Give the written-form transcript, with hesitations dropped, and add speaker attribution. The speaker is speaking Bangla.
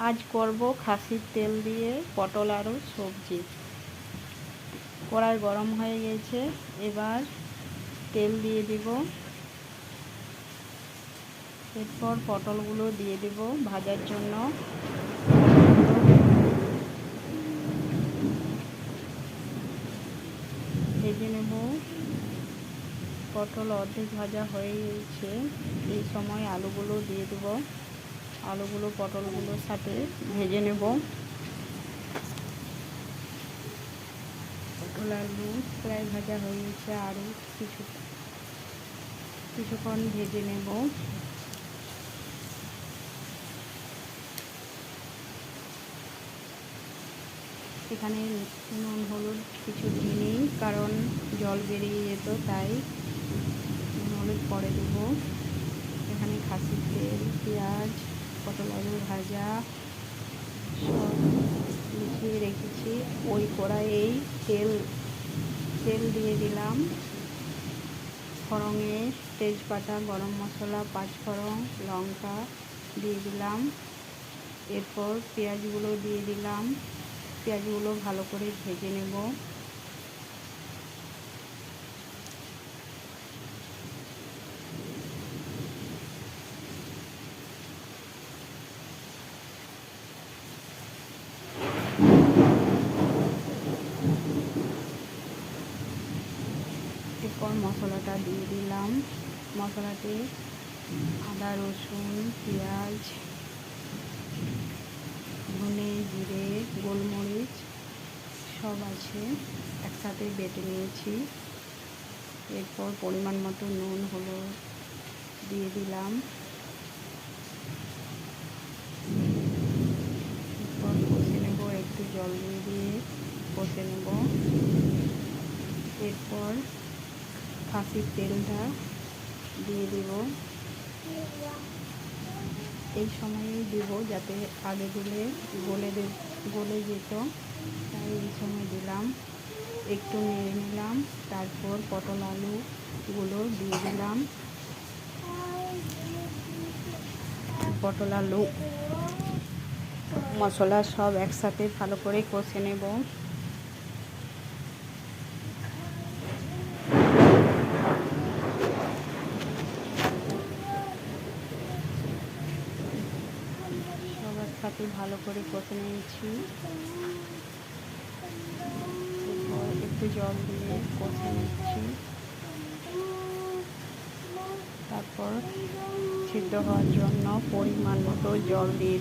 Speaker 1: আজ করব খাসির তেল দিয়ে পটল আলু সবজি। কড়াই গরম হয়ে গেছে, এবার তেল দিয়ে দিব। এরপর পটলগুলো দিয়ে দেব ভাজার জন্য। ভেজে নেব। পটল অর্ধেক ভাজা হয়ে গেছে, এই সময় আলুগুলো দিয়ে দেব। আলুগুলো পটলগুলোর সাথে ভেজে নেব। পটল আলু প্রায় ভাজা হয়ে গেছে, আরও কিছুক্ষণ ভেজে নেব। এখানে নুন হলুদ কিছু দিইনি, কারণ জল বেরিয়ে যেত, তাই নুন হলুদ পরে দেব। এখানে খাসির তেল, পেঁয়াজ, পটল আলু ভাজা সব মিশিয়ে রেখেছি। ওই কড়াইয়েই তেল দিয়ে দিলাম। ফোড়নে তেজপাতা, গরম মশলা, পাঁচফোড়ন, লঙ্কা দিয়ে দিলাম। এরপর পেঁয়াজগুলো দিয়ে দিলাম। পেঁয়াজগুলো ভালো করে ভেজে নেব। এরপর মশলাটা দিয়ে দিলাম। মশলাতে আদা, রসুন, পেঁয়াজ, ধনে, জিরে, গোলমরিচ সব আছে, একসাথে বেটে নিয়েছি। এরপর পরিমাণ মতো নুন হলুদ দিয়ে দিলাম। এরপর কষে নেব, একটু জল দিয়ে কষে নেব। এরপর খাসির তেলটা দিয়ে দেব। এই সময়েই দেব, যাতে আগে দিলে গলে যেত, তাই এই সময় দিলাম। একটু নেড়ে নিলাম। তারপর পটল আলুগুলো দিয়ে দিলাম। পটল আলু মশলা সব একসাথে ভালো করে কষে নেব। সব একসাথে ভালো করে কষে নিয়েছি। এরপর একটু জল দিয়ে কষে নিচ্ছি। তারপর সিদ্ধ হওয়ার জন্য পরিমাণ মতো জল দিয়ে